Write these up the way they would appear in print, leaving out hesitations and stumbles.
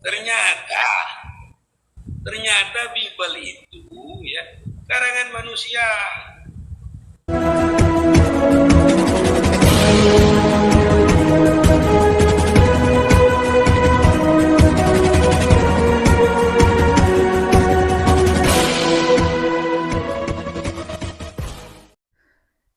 Ternyata ternyata Bible itu ya karangan manusia.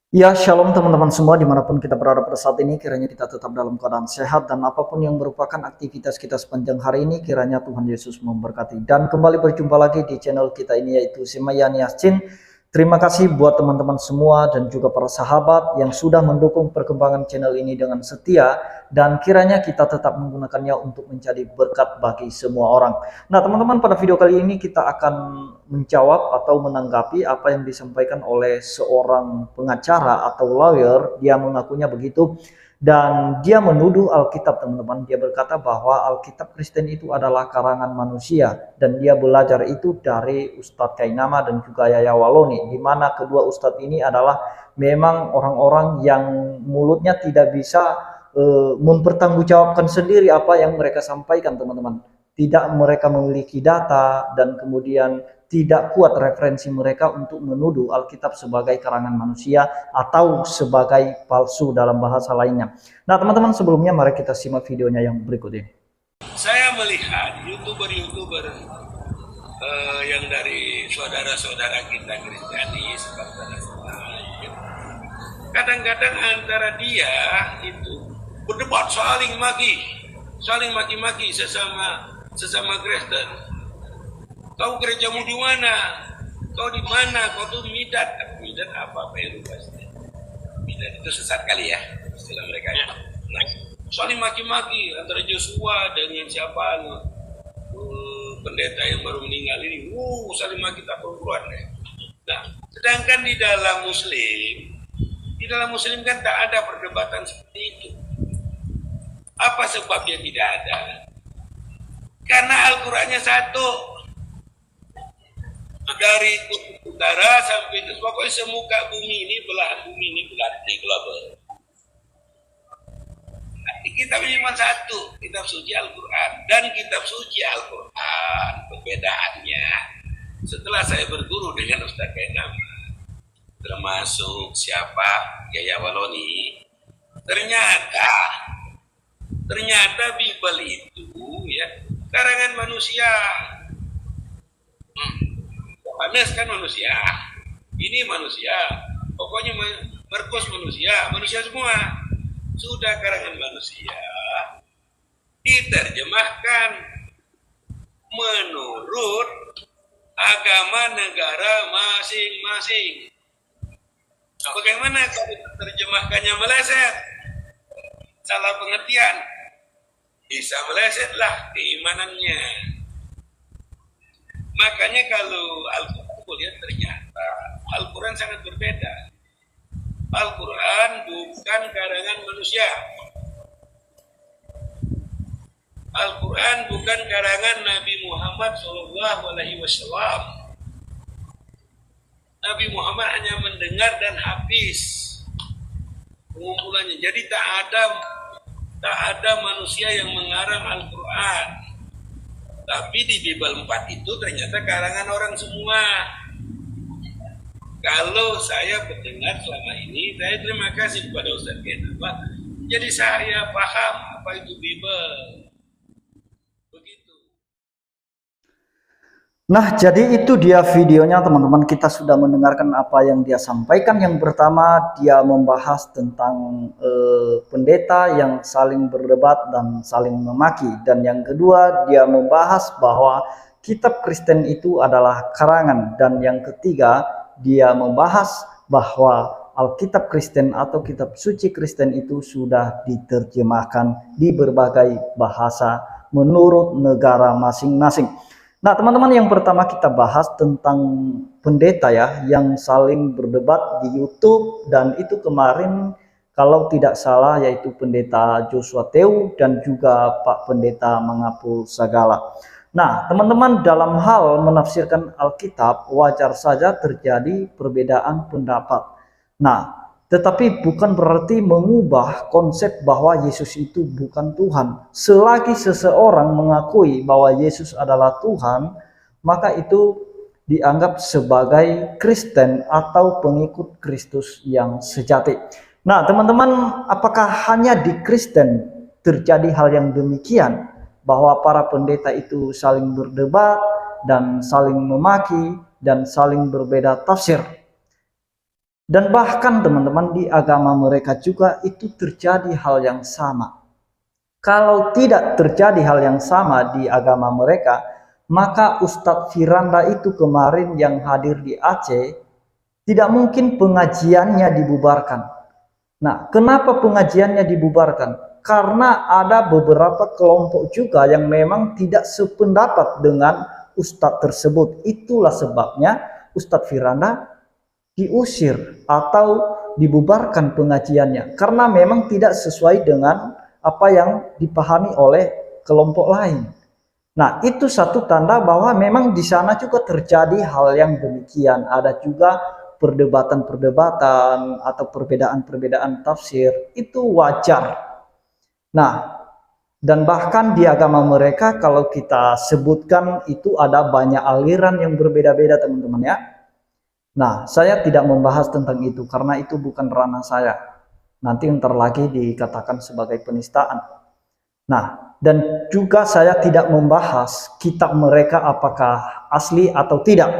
Ya, shalom teman-teman semua dimanapun kita berada pada saat ini, kiranya kita tetap dalam keadaan sehat dan apapun yang merupakan aktivitas kita sepanjang hari ini, kiranya Tuhan Yesus memberkati. Dan kembali berjumpa lagi di channel kita ini yaitu Semayani Yasin. Terima kasih buat teman-teman semua dan juga para sahabat yang sudah mendukung perkembangan channel ini dengan setia, dan kiranya kita tetap menggunakannya untuk menjadi berkat bagi semua orang. Nah teman-teman, pada video kali ini kita akan menjawab atau menanggapi apa yang disampaikan oleh seorang pengacara atau lawyer. Dia mengakunya begitu, dan dia menuduh Alkitab teman-teman. Dia berkata bahwa Alkitab Kristen itu adalah karangan manusia, dan dia belajar itu dari Ustadz Kainama dan juga Yaya Waloni, di mana kedua Ustadz ini adalah memang orang-orang yang mulutnya tidak bisa mempertanggungjawabkan sendiri apa yang mereka sampaikan teman-teman. Tidak mereka memiliki data, dan kemudian tidak kuat referensi mereka untuk menuduh Alkitab sebagai karangan manusia atau sebagai palsu dalam bahasa lainnya. Nah teman-teman, sebelumnya mari kita simak videonya yang berikut ini. Saya melihat YouTuber yang dari saudara-saudara kita Kristianis, kadang-kadang antara dia itu berdebat, saling maki-maki sesama Kristen. Kau gerejamu di mana? Kau di mana? Kau tuh midat apa itu pasti. Midat itu sesat kali ya istilah mereka ya. Nah, saling maki-maki antara Joshua dengan siapa? Pendeta yang baru meninggal ini. Saling maki tak perempuan ya. Nah, sedangkan di dalam Muslim kan tak ada perdebatan seperti itu. Apa sebabnya tidak ada? Karena Al-Qur'annya satu. Dari utara sampai ke pokoknya semuka bumi ini, belahan global. Kitab cuma satu, kitab suci Al-Quran. Dan kitab suci Al-Quran perbedaannya, setelah saya berguru dengan Ustaz Kainama, termasuk siapa, Yaya Waloni, ternyata Bible itu ya karangan manusia. Yohanes kan manusia, ini manusia, pokoknya Markus manusia semua, sudah karangan manusia, diterjemahkan menurut agama negara masing-masing. Bagaimana kalau terjemahkannya meleset, salah pengertian, bisa melesetlah keimanannya. Makanya kalau Al-Quran lihat, ternyata Al-Quran sangat berbeda. Al-Quran bukan karangan manusia. Al-Quran bukan karangan Nabi Muhammad SAW. Nabi Muhammad hanya mendengar dan habis pengumpulannya. Jadi tak ada manusia yang mengarang Al-Quran. Tapi di Bible 4 itu ternyata karangan orang semua. Kalau saya mendengar selama ini, saya terima kasih kepada Ustaz Kainama. Jadi saya paham apa itu Bible. Begitu. Nah, jadi itu dia videonya teman-teman. Kita sudah mendengarkan apa yang dia sampaikan. Yang pertama, dia membahas tentang pendeta yang saling berdebat dan saling memaki. Dan yang kedua, dia membahas bahwa kitab Kristen itu adalah karangan. Dan yang ketiga, dia membahas bahwa Alkitab Kristen atau kitab suci Kristen itu sudah diterjemahkan di berbagai bahasa menurut negara masing-masing. Nah teman-teman, yang pertama kita bahas tentang pendeta ya yang saling berdebat di YouTube, dan itu kemarin kalau tidak salah yaitu pendeta Joshua Teu dan juga Pak Pendeta Mangapul Sagala. Nah teman-teman, dalam hal menafsirkan Alkitab wajar saja terjadi perbedaan pendapat. Nah Tetapi bukan berarti mengubah konsep bahwa Yesus itu bukan Tuhan. Selagi seseorang mengakui bahwa Yesus adalah Tuhan, maka itu dianggap sebagai Kristen atau pengikut Kristus yang sejati. Nah, teman-teman, apakah hanya di Kristen terjadi hal yang demikian? Bahwa para pendeta itu saling berdebat dan saling memaki dan saling berbeda tafsir. Dan bahkan teman-teman di agama mereka juga itu terjadi hal yang sama. Kalau tidak terjadi hal yang sama di agama mereka, maka Ustadz Firanda itu kemarin yang hadir di Aceh, tidak mungkin pengajiannya dibubarkan. Nah, kenapa pengajiannya dibubarkan? Karena ada beberapa kelompok juga yang memang tidak sependapat dengan Ustadz tersebut. Itulah sebabnya Ustadz Firanda diusir atau dibubarkan pengajiannya. Karena memang tidak sesuai dengan apa yang dipahami oleh kelompok lain. Nah, itu satu tanda bahwa memang di sana juga terjadi hal yang demikian. Ada juga perdebatan-perdebatan atau perbedaan-perbedaan tafsir. Itu wajar. Nah, dan bahkan di agama mereka kalau kita sebutkan itu ada banyak aliran yang berbeda-beda, teman-teman ya. Nah, saya tidak membahas tentang itu karena itu bukan ranah saya. Nanti ntar lagi dikatakan sebagai penistaan. Nah, dan juga saya tidak membahas kitab mereka apakah asli atau tidak.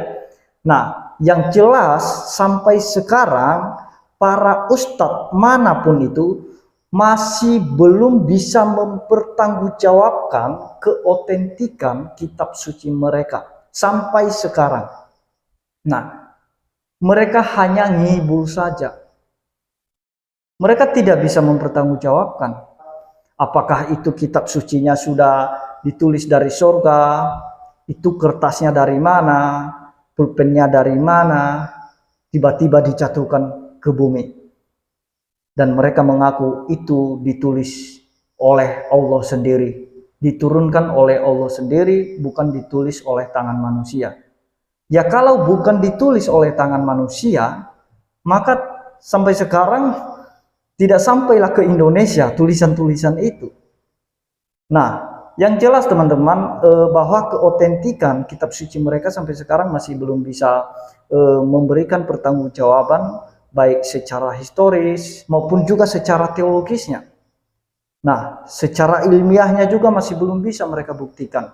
Nah, yang jelas sampai sekarang para ustadz manapun itu masih belum bisa mempertanggungjawabkan keotentikan kitab suci mereka sampai sekarang. Nah, mereka hanya ngibul saja. Mereka tidak bisa mempertanggungjawabkan apakah itu kitab sucinya sudah ditulis dari surga, itu kertasnya dari mana, pulpennya dari mana, tiba-tiba dijatuhkan ke bumi. Dan mereka mengaku itu ditulis oleh Allah sendiri, diturunkan oleh Allah sendiri, bukan ditulis oleh tangan manusia. Ya kalau bukan ditulis oleh tangan manusia, maka sampai sekarang tidak sampailah ke Indonesia tulisan-tulisan itu. Nah, yang jelas teman-teman bahwa keotentikan kitab suci mereka sampai sekarang masih belum bisa memberikan pertanggungjawaban baik secara historis maupun juga secara teologisnya. Nah, secara ilmiahnya juga masih belum bisa mereka buktikan.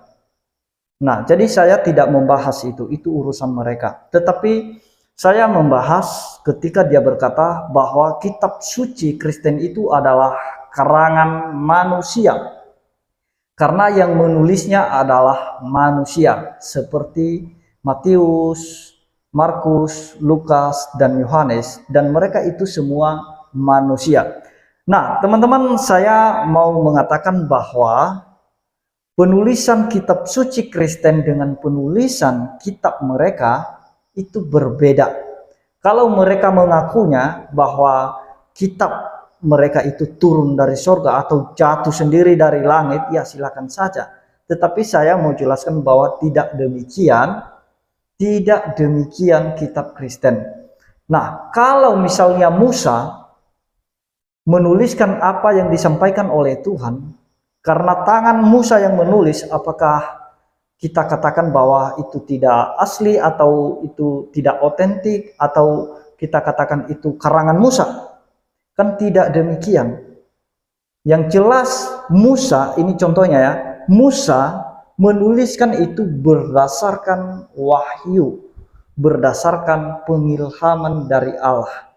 Nah, jadi saya tidak membahas itu urusan mereka. Tetapi saya membahas ketika dia berkata bahwa kitab suci Kristen itu adalah karangan manusia. Karena yang menulisnya adalah manusia, seperti Matius, Markus, Lukas, dan Yohanes. Dan mereka itu semua manusia. Nah, teman-teman, saya mau mengatakan bahwa penulisan kitab suci Kristen dengan penulisan kitab mereka itu berbeda. Kalau mereka mengakunya bahwa kitab mereka itu turun dari surga atau jatuh sendiri dari langit, ya silakan saja. Tetapi saya mau jelaskan bahwa tidak demikian kitab Kristen. Nah, kalau misalnya Musa menuliskan apa yang disampaikan oleh Tuhan, karena tangan Musa yang menulis, apakah kita katakan bahwa itu tidak asli atau itu tidak otentik atau kita katakan itu karangan Musa? Kan tidak demikian. Yang jelas Musa, ini contohnya ya, Musa menuliskan itu berdasarkan wahyu, berdasarkan pengilhaman dari Allah.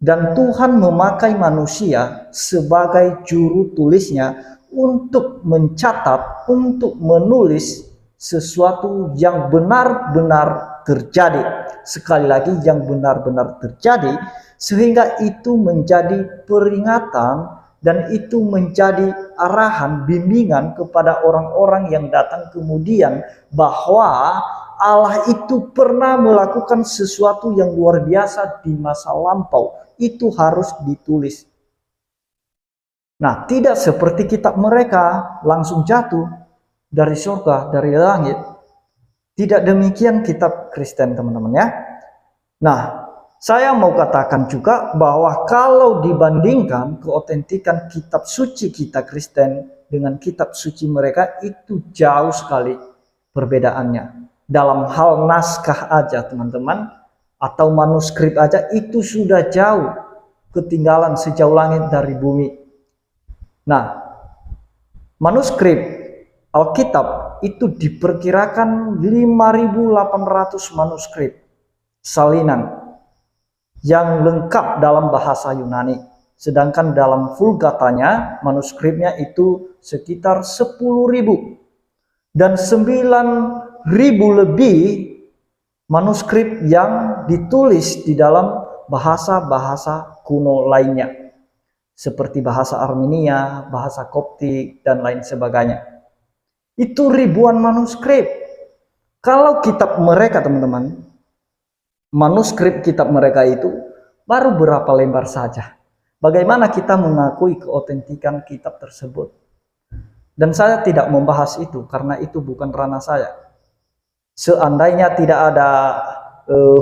Dan Tuhan memakai manusia sebagai juru tulisnya untuk mencatat, untuk menulis sesuatu yang benar-benar terjadi. Sekali lagi, yang benar-benar terjadi, sehingga itu menjadi peringatan dan itu menjadi arahan, bimbingan kepada orang-orang yang datang kemudian bahwa Allah itu pernah melakukan sesuatu yang luar biasa di masa lampau. Itu harus ditulis. Nah, tidak seperti kitab mereka langsung jatuh dari surga, dari langit. Tidak demikian kitab Kristen, teman-teman ya. Nah, saya mau katakan juga bahwa kalau dibandingkan keotentikan kitab suci kita Kristen dengan kitab suci mereka, itu jauh sekali perbedaannya. Dalam hal naskah aja teman-teman, atau manuskrip aja itu sudah jauh ketinggalan sejauh langit dari bumi. Nah, manuskrip Alkitab itu diperkirakan 5.800 manuskrip salinan yang lengkap dalam bahasa Yunani. Sedangkan dalam Vulgatanya, manuskripnya itu sekitar 10.000. Dan 9.000 lebih manuskrip yang ditulis di dalam bahasa-bahasa kuno lainnya. Seperti bahasa Armenia, bahasa Koptik, dan lain sebagainya. Itu ribuan manuskrip. Kalau kitab mereka teman-teman, manuskrip kitab mereka itu baru berapa lembar saja. Bagaimana kita mengakui keotentikan kitab tersebut? Dan saya tidak membahas itu karena itu bukan ranah saya. Seandainya tidak ada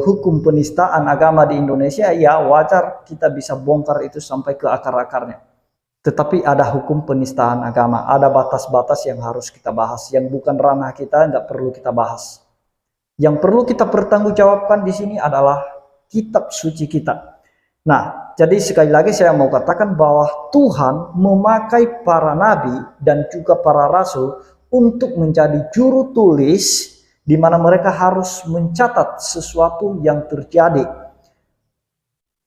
hukum penistaan agama di Indonesia, ya wajar kita bisa bongkar itu sampai ke akar-akarnya. Tetapi ada hukum penistaan agama, ada batas-batas yang harus kita bahas, yang bukan ranah kita, nggak perlu kita bahas. Yang perlu kita pertanggungjawabkan di sini adalah kitab suci kita. Nah, jadi sekali lagi saya mau katakan bahwa Tuhan memakai para nabi dan juga para rasul untuk menjadi juru tulis, di mana mereka harus mencatat sesuatu yang terjadi.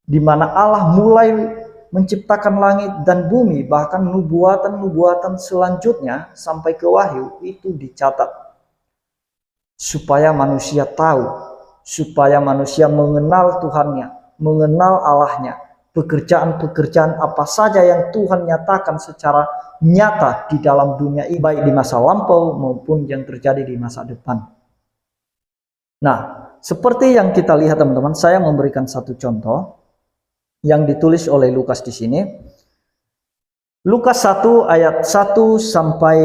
Di mana Allah mulai menciptakan langit dan bumi, bahkan nubuatan-nubuatan selanjutnya sampai ke Wahyu itu dicatat. Supaya manusia tahu, supaya manusia mengenal Tuhannya, mengenal Allahnya, pekerjaan-pekerjaan apa saja yang Tuhan nyatakan secara nyata di dalam dunia ini, baik di masa lampau maupun yang terjadi di masa depan. Nah, seperti yang kita lihat teman-teman, saya memberikan satu contoh yang ditulis oleh Lukas di sini. Lukas 1 ayat 1 sampai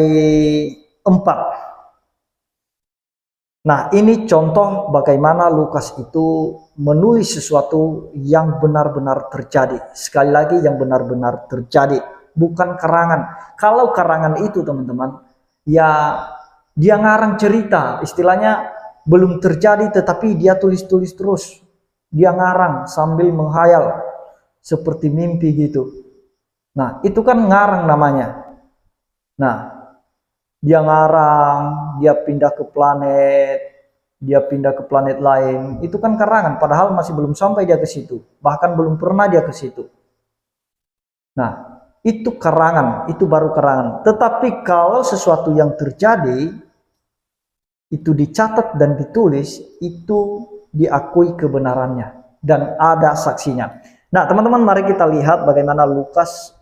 4. Nah, ini contoh bagaimana Lukas itu menulis sesuatu yang benar-benar terjadi. Sekali lagi, yang benar-benar terjadi, bukan karangan. Kalau karangan itu teman-teman, ya dia ngarang cerita, istilahnya belum terjadi tetapi dia tulis-tulis terus. Dia ngarang sambil menghayal, seperti mimpi gitu. Nah, itu kan ngarang namanya. Nah, dia ngarang, dia pindah ke planet lain, itu kan karangan, padahal masih belum sampai dia ke situ, bahkan belum pernah dia ke situ. Nah, itu karangan, itu baru karangan. Tetapi kalau sesuatu yang terjadi, itu dicatat dan ditulis, itu diakui kebenarannya, dan ada saksinya. Nah teman-teman, mari kita lihat bagaimana Lukas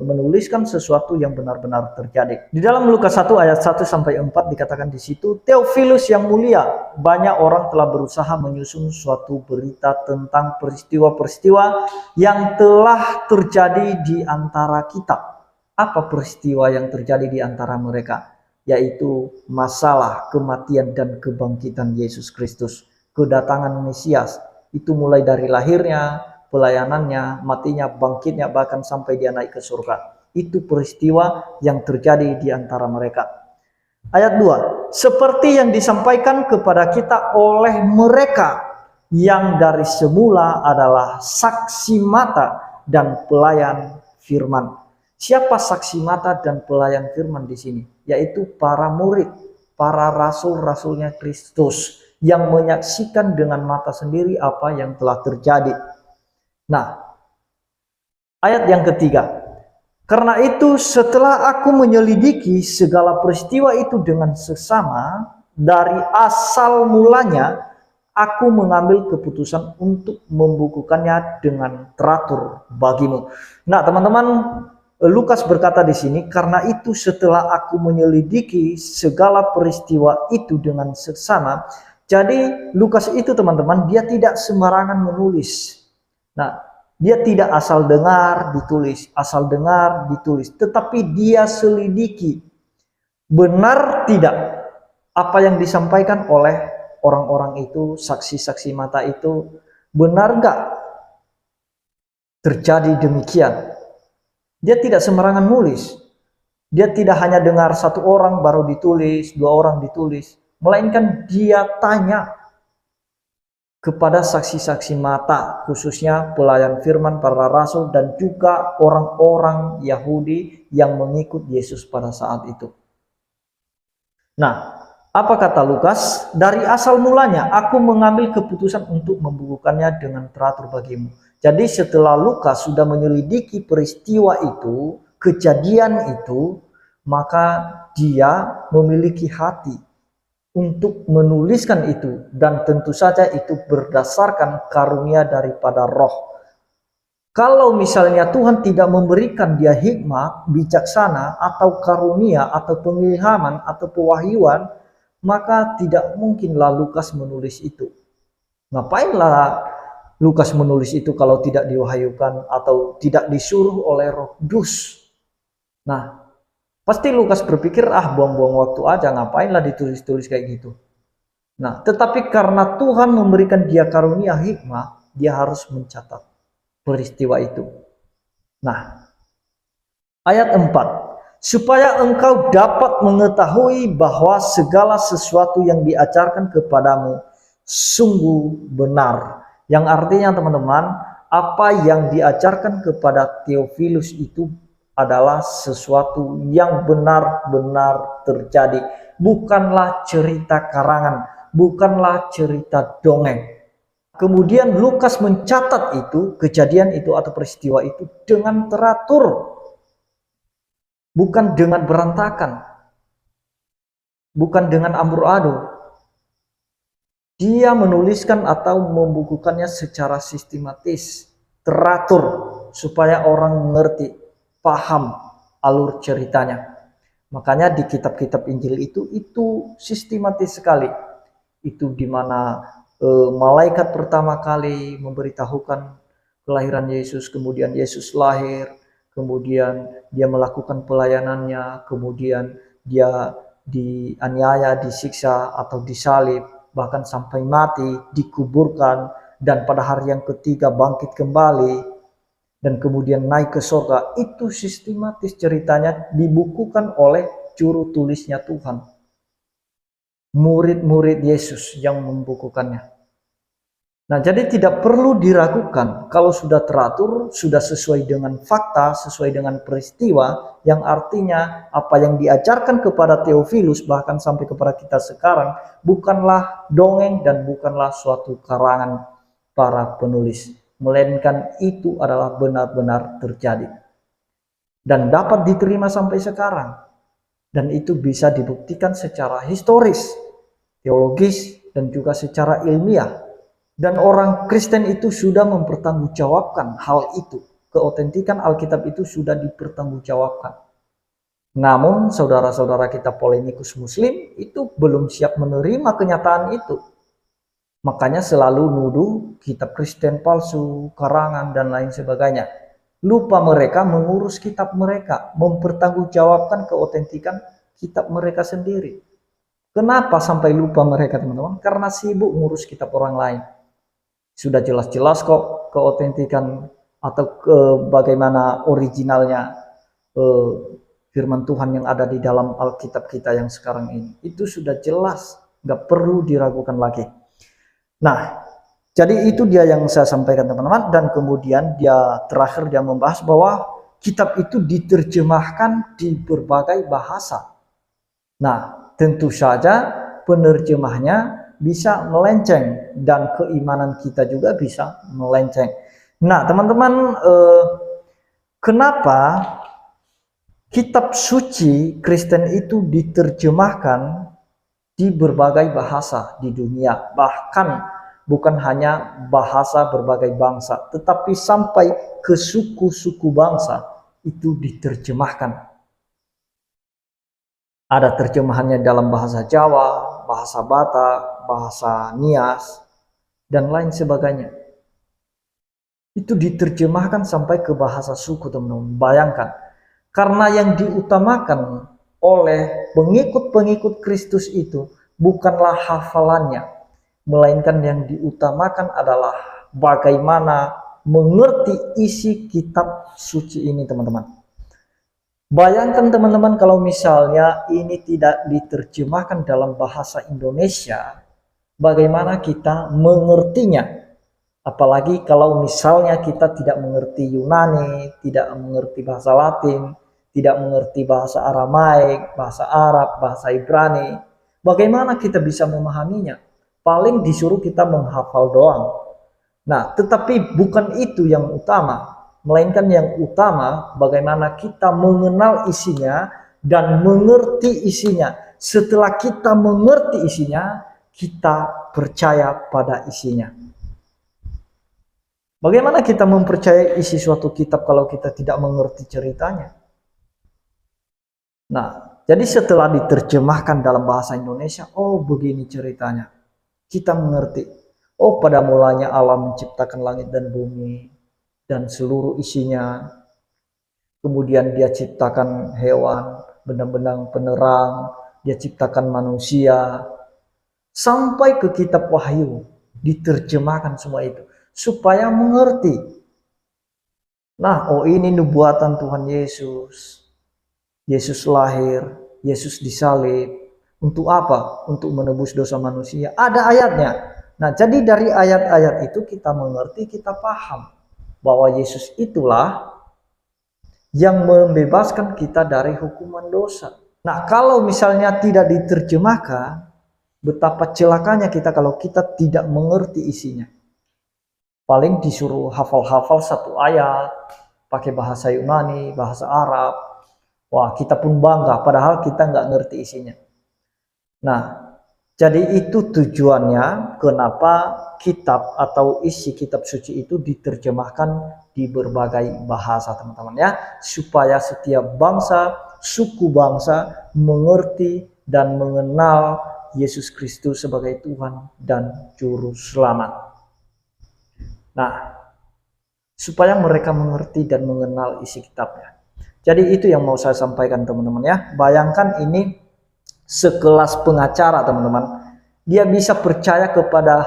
menuliskan sesuatu yang benar-benar terjadi. Di dalam Lukas 1 ayat 1 sampai 4 dikatakan di situ, Theophilus yang mulia, banyak orang telah berusaha menyusun suatu berita tentang peristiwa-peristiwa yang telah terjadi di antara kita. Apa peristiwa yang terjadi di antara mereka? Yaitu masalah kematian dan kebangkitan Yesus Kristus, kedatangan Mesias. Itu mulai dari lahirnya, pelayanannya, matinya, bangkitnya, bahkan sampai dia naik ke surga. Itu peristiwa yang terjadi di antara mereka. Ayat 2, seperti yang disampaikan kepada kita oleh mereka yang dari semula adalah saksi mata dan pelayan firman. Siapa saksi mata dan pelayan firman di sini? Yaitu para murid, para rasul-rasulnya Kristus yang menyaksikan dengan mata sendiri apa yang telah terjadi. Nah, ayat yang ketiga, karena itu setelah aku menyelidiki segala peristiwa itu dengan seksama, dari asal mulanya aku mengambil keputusan untuk membukukannya dengan teratur bagimu. Nah teman-teman, Lukas berkata di sini, karena itu setelah aku menyelidiki segala peristiwa itu dengan seksama. Jadi Lukas itu teman-teman, dia tidak sembarangan menulis. Nah, dia tidak asal dengar ditulis, asal dengar ditulis, tetapi dia selidiki benar tidak apa yang disampaikan oleh orang-orang itu, saksi-saksi mata itu, Benar nggak terjadi demikian? Dia tidak sembarangan nulis. Dia tidak hanya dengar satu orang baru ditulis, dua orang ditulis, melainkan dia tanya kepada saksi-saksi mata, khususnya pelayan firman, para rasul, dan juga orang-orang Yahudi yang mengikut Yesus pada saat itu. Nah, apa kata Lukas? Dari asal mulanya aku mengambil keputusan untuk membukukannya dengan teratur bagimu. Jadi setelah Lukas sudah menyelidiki peristiwa itu, kejadian itu, maka dia memiliki hati untuk menuliskan itu, dan tentu saja itu berdasarkan karunia daripada Roh. Kalau misalnya Tuhan tidak memberikan dia hikmat, bijaksana, atau karunia, atau pengilhaman, atau pewahyuan, maka tidak mungkinlah Lukas menulis itu. Ngapainlah Lukas menulis itu kalau tidak diwahyukan atau tidak disuruh oleh Roh Kudus? Nah, pasti Lukas berpikir, buang-buang waktu aja, ngapainlah ditulis-tulis kayak gitu. Nah, tetapi karena Tuhan memberikan dia karunia hikmah, dia harus mencatat peristiwa itu. Nah, ayat 4. Supaya engkau dapat mengetahui bahwa segala sesuatu yang diajarkan kepadamu sungguh benar. Yang artinya teman-teman, apa yang diajarkan kepada Theophilus itu adalah sesuatu yang benar-benar terjadi. Bukanlah cerita karangan, bukanlah cerita dongeng. Kemudian Lukas mencatat itu, kejadian itu atau peristiwa itu dengan teratur. Bukan dengan berantakan. Bukan dengan amburadul. Dia menuliskan atau membukukannya secara sistematis, teratur, supaya orang mengerti, paham alur ceritanya. Makanya di kitab-kitab Injil itu sistematis sekali. Itu dimana malaikat pertama kali memberitahukan kelahiran Yesus, kemudian Yesus lahir, kemudian dia melakukan pelayanannya, kemudian dia dianiaya, disiksa atau disalib, bahkan sampai mati, dikuburkan, dan pada hari yang ketiga bangkit kembali, dan kemudian naik ke surga. Itu sistematis ceritanya, dibukukan oleh juru tulisnya Tuhan. Murid-murid Yesus yang membukukannya. Nah, jadi tidak perlu diragukan kalau sudah teratur, sudah sesuai dengan fakta, sesuai dengan peristiwa, yang artinya apa yang diajarkan kepada Theophilus bahkan sampai kepada kita sekarang bukanlah dongeng dan bukanlah suatu karangan para penulis, melainkan itu adalah benar-benar terjadi dan dapat diterima sampai sekarang, dan itu bisa dibuktikan secara historis, teologis, dan juga secara ilmiah. Dan orang Kristen itu sudah mempertanggungjawabkan hal itu. Keotentikan Alkitab itu sudah dipertanggungjawabkan. Namun saudara-saudara kita polemikus muslim itu belum siap menerima kenyataan itu. Makanya selalu nuduh kitab Kristen palsu, karangan, dan lain sebagainya. Lupa mereka mengurus kitab mereka, mempertanggungjawabkan keotentikan kitab mereka sendiri. Kenapa sampai lupa mereka, teman-teman? Karena sibuk ngurus kitab orang lain. Sudah jelas-jelas kok keotentikan atau bagaimana originalnya firman Tuhan yang ada di dalam Alkitab kita yang sekarang ini. Itu sudah jelas, nggak perlu diragukan lagi. Nah, jadi itu dia yang saya sampaikan teman-teman. Dan kemudian dia terakhir dia membahas bahwa kitab itu diterjemahkan di berbagai bahasa. Nah, tentu saja penerjemahnya bisa melenceng dan keimanan kita juga bisa melenceng. Nah, teman-teman, kenapa kitab suci Kristen itu diterjemahkan di berbagai bahasa di dunia, bahkan bukan hanya bahasa berbagai bangsa, tetapi sampai ke suku-suku bangsa itu diterjemahkan. Ada terjemahannya dalam bahasa Jawa, bahasa Batak, bahasa Nias, dan lain sebagainya. Itu diterjemahkan sampai ke bahasa suku, teman-teman. Bayangkan, karena yang diutamakan oleh pengikut-pengikut Kristus itu bukanlah hafalannya, melainkan yang diutamakan adalah bagaimana mengerti isi kitab suci ini, teman-teman. Bayangkan teman-teman kalau misalnya ini tidak diterjemahkan dalam bahasa Indonesia, bagaimana kita mengertinya? Apalagi kalau misalnya kita tidak mengerti Yunani, tidak mengerti bahasa Latin, tidak mengerti bahasa Aramaik, bahasa Arab, bahasa Ibrani, bagaimana kita bisa memahaminya? Paling disuruh kita menghafal doang. Nah, tetapi bukan itu yang utama, melainkan yang utama bagaimana kita mengenal isinya dan mengerti isinya. Setelah kita mengerti isinya, kita percaya pada isinya. Bagaimana kita mempercayai isi suatu kitab kalau kita tidak mengerti ceritanya? Nah, jadi setelah diterjemahkan dalam bahasa Indonesia, oh begini ceritanya. Kita mengerti. Oh, pada mulanya Allah menciptakan langit dan bumi dan seluruh isinya. Kemudian dia ciptakan hewan, benda-benda penerang, dia ciptakan manusia. Sampai ke kitab Wahyu, diterjemahkan semua itu. Supaya mengerti. Nah, oh ini nubuatan Tuhan Yesus. Yesus lahir, Yesus disalib. Untuk apa? Untuk menebus dosa manusia. Ada ayatnya. Nah, jadi dari ayat-ayat itu kita mengerti, kita paham bahwa Yesus itulah yang membebaskan kita dari hukuman dosa. Nah, kalau misalnya tidak diterjemahkan, betapa celakanya kita kalau kita tidak mengerti isinya. Paling disuruh hafal-hafal satu ayat, pakai bahasa Yunani, bahasa Arab. Wah, kita pun bangga, padahal kita nggak ngerti isinya. Nah, jadi itu tujuannya kenapa kitab atau isi kitab suci itu diterjemahkan di berbagai bahasa, teman-teman ya, supaya setiap bangsa, suku bangsa mengerti dan mengenal Yesus Kristus sebagai Tuhan dan Juru Selamat. Nah, supaya mereka mengerti dan mengenal isi kitabnya. Jadi itu yang mau saya sampaikan, teman-teman ya. Bayangkan ini sekelas pengacara, teman-teman. Dia bisa percaya kepada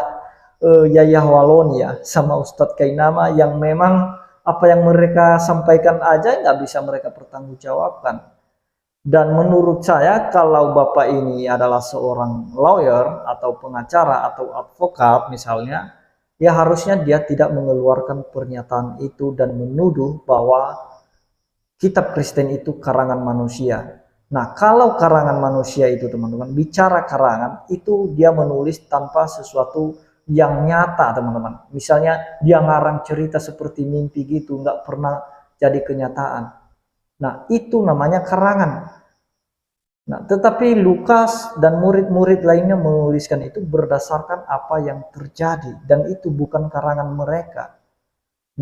Yayah Walonia sama Ustadz Kainama yang memang apa yang mereka sampaikan aja nggak bisa mereka pertanggungjawabkan. Dan menurut saya kalau Bapak ini adalah seorang lawyer atau pengacara atau advokat misalnya, ya harusnya dia tidak mengeluarkan pernyataan itu dan menuduh bahwa kitab Kristen itu karangan manusia. Nah, kalau karangan manusia itu, teman-teman, bicara karangan, itu dia menulis tanpa sesuatu yang nyata, teman-teman. Misalnya, dia ngarang cerita seperti mimpi gitu, nggak pernah jadi kenyataan. Nah, itu namanya karangan. Nah, tetapi Lukas dan murid-murid lainnya menuliskan itu berdasarkan apa yang terjadi. Dan itu bukan karangan mereka.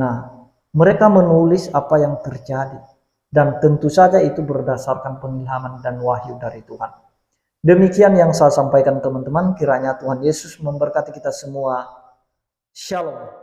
Nah, mereka menulis apa yang terjadi. Dan tentu saja itu berdasarkan pengilhaman dan wahyu dari Tuhan. Demikian yang saya sampaikan, teman-teman. Kiranya Tuhan Yesus memberkati kita semua. Shalom.